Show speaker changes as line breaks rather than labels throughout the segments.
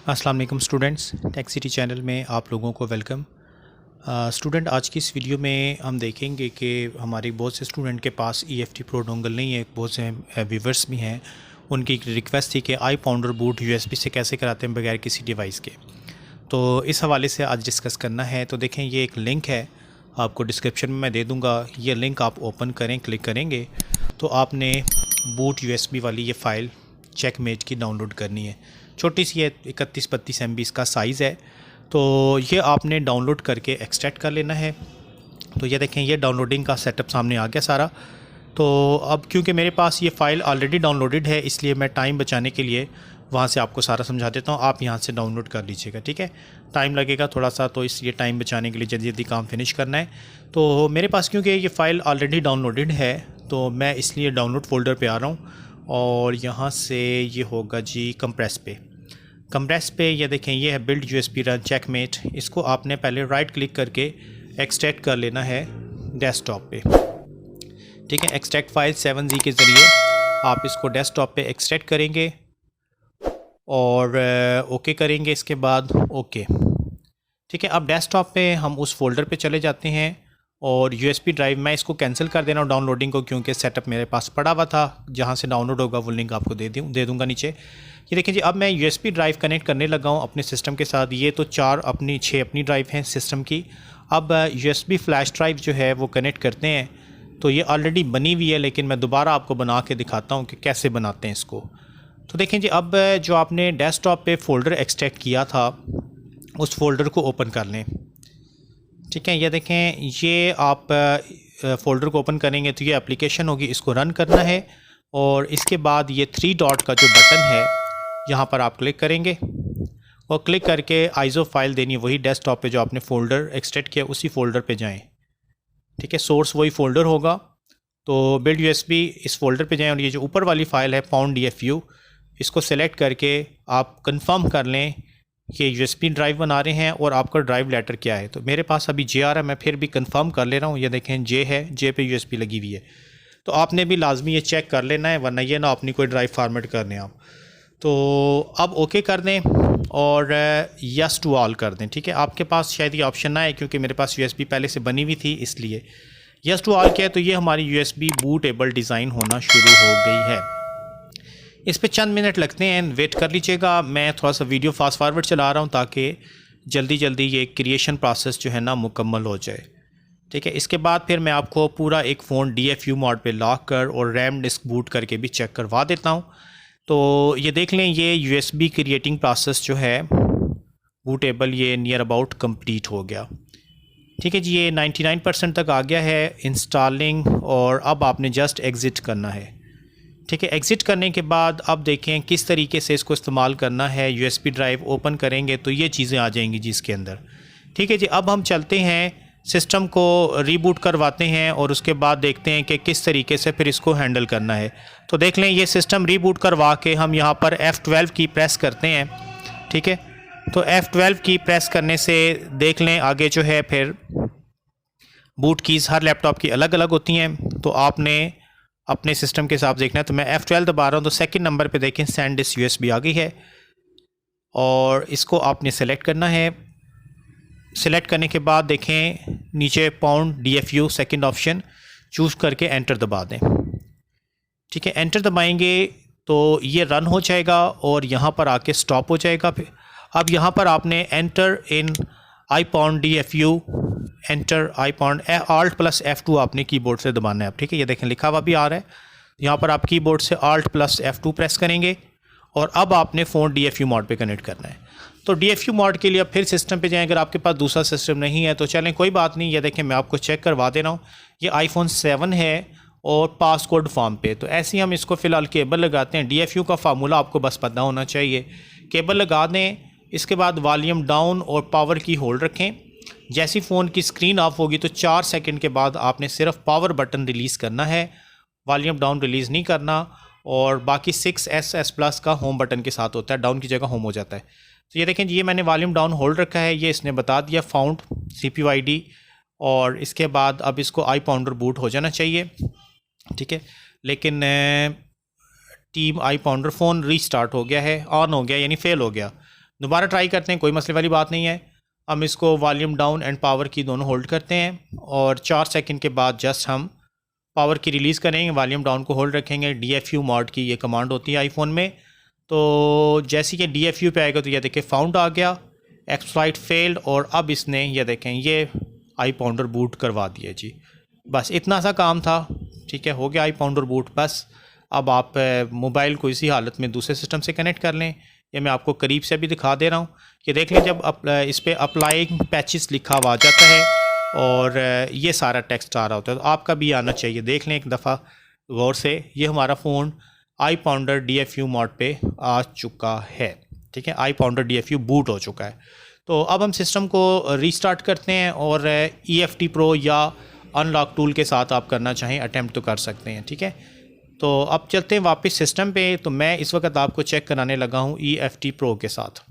अस्सलाम वालेकुम students, tech city channel में आप लोगों को वेलकम। स्टूडेंट, आज की इस वीडियो में हम देखेंगे कि हमारे बहुत से स्टूडेंट के पास EFT प्रो डोंगल नहीं है। बहुत से व्यूवर्स भी हैं, उनकी एक रिक्वेस्ट थी कि आई पाउंडर बूट USB से कैसे कराते हैं बगैर किसी डिवाइस के। तो इस हवाले से आज डिस्कस करना है। तो देखें, ये एक लिंक है, आपको डिस्क्रिप्शन में मैं दे दूँगा। ये लिंक आप ओपन करें, क्लिक करेंगे तो आपने बूट USB वाली ये फ़ाइल चेकमेट की डाउनलोड करनी है। छोटी सी है, 31-32 MB इसका साइज़ है। तो ये आपने डाउनलोड करके एक्सट्रैक्ट कर लेना है। तो ये देखें, ये डाउनलोडिंग का सेटअप सामने आ गया सारा। तो अब क्योंकि मेरे पास ये फ़ाइल ऑलरेडी डाउनलोडेड है, इसलिए मैं टाइम बचाने के लिए वहाँ से आपको सारा समझा देता हूँ। आप यहाँ से डाउनलोड कर लीजिएगा, ठीक है। टाइम लगेगा थोड़ा सा, तो इसलिए टाइम बचाने के लिए जल्दी जल्दी काम फिनिश करना है। तो मेरे पास क्योंकि ये फ़ाइल ऑलरेडी डाउनलोडेड है, तो मैं इसलिए डाउनलोड फ़ोल्डर पर आ रहा हूँ और यहाँ से ये होगा जी कंप्रेस पे ये देखें, ये है बिल्ड USB रन चेकमेट। इसको आपने पहले राइट क्लिक करके एक्सट्रैक्ट कर लेना है डेस्कटॉप पे, ठीक है। एक्सट्रैक्ट फाइल 7Z के ज़रिए आप इसको डेस्कटॉप पे एक्सट्रैक्ट करेंगे और ओके करेंगे। इसके बाद ओके, ठीक है। अब डेस्कटॉप पे हम उस फोल्डर पे चले जाते हैं और USB ड्राइव, मैं इसको कैंसिल कर देना हूँ डाउनलोडिंग को, क्योंकि सेटअप मेरे पास पड़ा हुआ था। जहाँ से डाउनलोड होगा वो लिंक आपको दे दूँगा नीचे। ये देखिए जी, अब मैं USB ड्राइव कनेक्ट करने लगा हूँ अपने सिस्टम के साथ। ये तो 6 अपनी ड्राइव हैं सिस्टम की। अब USB फ्लैश ड्राइव जो है वो कनेक्ट करते हैं। तो ये ऑलरेडी बनी हुई है, लेकिन मैं दोबारा आपको बना के दिखाता हूँ कि कैसे बनाते हैं इसको। तो देखें जी, अब जो आपने डेस्कटॉप पे फ़ोल्डर एक्सट्रैक्ट किया था, उस फोल्डर को ओपन कर लें, ठीक है। ये देखें, ये आप फ़ोल्डर को ओपन करेंगे तो ये एप्लीकेशन होगी, इसको रन करना है। और इसके बाद ये 3 डॉट का जो बटन है, यहाँ पर आप क्लिक करेंगे और क्लिक करके आइज़ो फाइल देनी है, वही डेस्कटॉप पे जो आपने फ़ोल्डर एक्सट्रैक्ट किया उसी फ़ोल्डर पे जाएं, ठीक है। सोर्स वही फ़ोल्डर होगा, तो बिल्ड USB इस फ़ोल्डर पे जाएं और ये जो ऊपर वाली फ़ाइल है पाउंड DFU, इसको सेलेक्ट करके आप कंफर्म कर लें कि USB ड्राइव बना रहे हैं और आपका ड्राइव लेटर क्या है। तो मेरे पास अभी J आ रहा है, मैं फिर भी कंफर्म कर ले रहा हूँ। ये देखें J है, J पे USB लगी हुई है। तो आपने भी लाजमी ये चेक कर लेना है, वरना ये ना अपनी कोई ड्राइव फार्मेट करने आप। तो अब ओके कर दें और यस टू ऑल कर दें, ठीक है। आपके पास शायद ये ऑप्शन ना है, क्योंकि मेरे पास USB पहले से बनी हुई थी, इसलिए यस टू ऑल किया। तो ये हमारी USB बूटेबल डिज़ाइन होना शुरू हो गई है। इस पे चंद मिनट लगते हैं, वेट कर लीजिएगा। मैं थोड़ा सा वीडियो फास्ट फॉरवर्ड चला रहा हूँ ताकि जल्दी जल्दी ये क्रिएशन प्रोसेस जो है ना मुकम्मल हो जाए, ठीक है। इसके बाद फिर मैं आपको पूरा एक फ़ोन DFU मोड पे लॉक कर और रैम डिस्क बूट करके भी चेक करवा देता हूँ। तो ये देख लें, ये USB क्रिएटिंग प्रोसेस जो है बूटेबल, ये नियर अबाउट कंप्लीट हो गया, ठीक है जी। ये 99% तक आ गया है इंस्टॉलिंग, और अब आपने जस्ट एग्ज़िट करना है, ठीक है। एग्ज़िट करने के बाद अब देखें किस तरीके से इसको इस्तेमाल करना है। USB ड्राइव ओपन करेंगे तो ये चीज़ें आ जाएंगी जी इसके अंदर, ठीक है जी। अब हम चलते हैं, सिस्टम को रीबूट करवाते हैं और उसके बाद देखते हैं कि किस तरीके से फिर इसको हैंडल करना है। तो देख लें, ये सिस्टम रीबूट करवा के हम यहाँ पर F12 की प्रेस करते हैं, ठीक है। तो F12 की प्रेस करने से देख लें आगे जो है फिर बूट कीज़ हर लैपटॉप की अलग अलग होती हैं, तो आपने अपने सिस्टम के हिसाब से देखना है। तो मैं F12 दबा रहा हूँ, तो सेकंड नंबर पे देखें सेंड दिस USB आ गई है और इसको आपने सेलेक्ट करना है। सेलेक्ट करने के बाद देखें नीचे pound DFU second option choose करके एंटर दबा दें, ठीक है। एंटर दबाएंगे तो ये रन हो जाएगा और यहाँ पर आके स्टॉप हो जाएगा। फिर अब यहाँ पर आपने enter in I pound DFU, enter I pound Alt+F2 आपने कीबोर्ड से दबाना है, ठीक है। ये देखें लिखा हुआ भी आ रहा है, यहाँ पर आप कीबोर्ड से Alt+F2 प्रेस करेंगे और अब आपने फ़ोन DFU मोड पे कनेक्ट करना है। तो DFU मोड के लिए अब फिर सिस्टम पे जाएं। अगर आपके पास दूसरा सिस्टम नहीं है तो चलें, कोई बात नहीं। ये देखें, मैं आपको चेक करवा दे रहा हूँ। ये iPhone 7 है और पासकोड फॉर्म पे। तो ऐसे ही हम इसको फ़िलहाल केबल लगाते हैं। DFU का फार्मूला आपको बस पता होना चाहिए। केबल लगा दें, इसके बाद वॉल्यूम डाउन और पावर की होल्ड रखें। जैसी फ़ोन की स्क्रीन ऑफ होगी तो 4 सेकंड के बाद आपने सिर्फ पावर बटन रिलीज़ करना है, वॉल्यूम डाउन रिलीज़ नहीं करना। और बाकी 6S का होम बटन के साथ होता है, डाउन की जगह होम हो जाता है। तो ये देखें, ये मैंने वॉल्यूम डाउन होल्ड रखा है, ये इसने बता दिया फाउंड CPU ID। और इसके बाद अब इसको आई पाउंडर बूट हो जाना चाहिए, ठीक है। लेकिन टीम आई पाउंडर फ़ोन रीस्टार्ट हो गया है, ऑन हो गया, यानी फेल हो गया। दोबारा ट्राई करते हैं, कोई मसले वाली बात नहीं है। हम इसको वॉल्यूम डाउन एंड पावर की दोनों होल्ड करते हैं और 4 सेकंड के बाद जस्ट हम पावर की रिलीज़ करेंगे, वॉल्यूम डाउन को होल्ड रखेंगे। DFU मोड की ये कमांड होती है आईफोन में। तो जैसे कि DFU पे आएगा तो ये देखें फाउंड आ गया, एक्सप्लॉइट फेल्ड, और अब इसने ये देखें ये iPounder बूट करवा दिया जी। बस इतना सा काम था, ठीक है, हो गया iPounder बूट। बस अब आप मोबाइल को इसी हालत में दूसरे सिस्टम से कनेक्ट कर लें। ये मैं आपको करीब से भी दिखा दे रहा हूँ कि देख लें, जब इस पर अप्लाइंग पैचेस लिखा हुआ आ जाता है और ये सारा टेक्स्ट आ रहा होता है, तो आपका भी आना चाहिए। देख लें एक दफ़ा गौर से, ये हमारा फ़ोन iPounder DFU मोड पे आ चुका है, ठीक है, iPounder DFU बूट हो चुका है। तो अब हम सिस्टम को रीस्टार्ट करते हैं और EFT Pro या अनलॉक टूल के साथ आप करना चाहें अटैम्प्ट तो कर सकते हैं, ठीक है। तो अब चलते हैं वापस सिस्टम पे। तो मैं इस वक्त आपको चेक कराने लगा हूँ EFT Pro के साथ,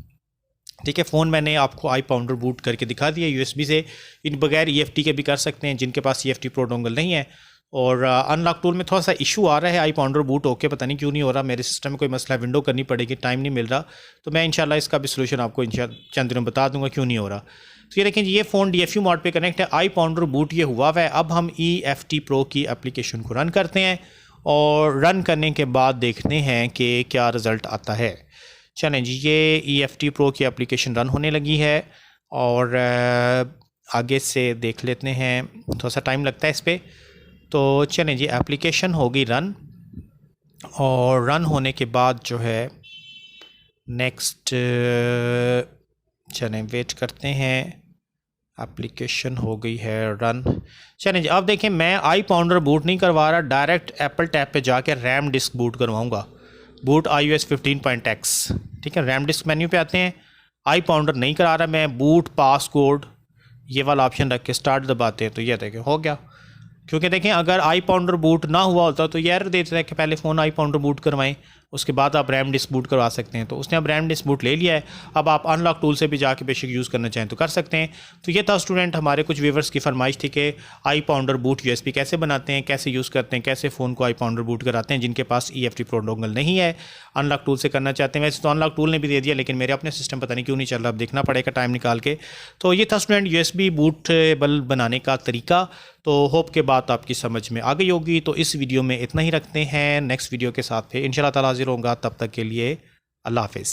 ठीक है। फ़ोन मैंने आपको iPounder बूट करके दिखा दिया USB से। इन बगैर EFT के भी कर सकते हैं जिनके पास EFT Pro डोंगल नहीं है। और अनलॉक टूल में थोड़ा सा इशू आ रहा है iPounder बूट होके, पता नहीं क्यों नहीं हो रहा। मेरे सिस्टम में कोई मसला, विंडो करनी पड़ेगी, टाइम नहीं मिल रहा। तो मैं इंशाल्लाह इसका भी सलूशन आपको चंद दिनों बता दूंगा क्यों नहीं हो रहा। तो ये देखें, ये फ़ोन DFU मोड पे कनेक्ट है, iPounder बूट ये हुआ है। अब हम EFT Pro की एप्लीकेशन को रन करते हैं और रन करने के बाद देखते हैं कि क्या रिज़ल्ट आता है। चलें जी, ये EFT Pro की एप्लीकेशन रन होने लगी है और आगे से देख लेते हैं, थोड़ा सा टाइम लगता है इस पर। तो चलें जी, एप्लीकेशन होगी रन, और रन होने के बाद जो है नेक्स्ट, चलें वेट करते हैं। एप्लीकेशन हो गई है रन। चलें जी, अब देखें, मैं iPounder बूट नहीं करवा रहा, डायरेक्ट एप्पल टैब पे जाके रैम डिस्क बूट करवाऊँगा, बूट iOS 15.x, ठीक है। रैम डिस्क मेन्यू पे आते हैं, iPounder नहीं करा रहा मैं, बूट पासकोड ये वाला ऑप्शन रख के स्टार्ट दबाते हैं तो ये देखें हो गया। क्योंकि देखें, अगर iPounder बूट ना हुआ होता तो ये एरर देता है कि पहले फ़ोन iPounder बूट करवाएं, उसके बाद आप रैम डिस्क बूट करवा सकते हैं। तो उसने अब रैम डिस्क बूट ले लिया है। अब आप अनलॉक टूल से भी जाके बेशक यूज़ करना चाहें तो कर सकते हैं। तो ये था स्टूडेंट, हमारे कुछ व्यूवर्स की फरमाइश थी कि iPounder बूट USB कैसे बनाते हैं, कैसे यूज़ करते हैं, कैसे फ़ोन को iPounder बूट कराते हैं जिनके पास EFT Pro डोंगल नहीं है, अनलॉक टूल से करना चाहते हैं। वैसे तो अनलॉक टूल ने भी दे दिया, लेकिन मेरे अपने सिस्टम पता नहीं क्यों नहीं चल रहा, अब देखना पड़ेगा टाइम निकाल के। तो ये था स्टूडेंट USB बूटेबल बनाने का तरीका। तो होप के बात आपकी समझ में आ गई होगी। तो इस वीडियो में इतना ही रखते हैं, नेक्स्ट वीडियो के साथ फिर इंशाल्लाह ताला हाज़िर होगा। तब तक के लिए अल्लाह हाफ़िज़।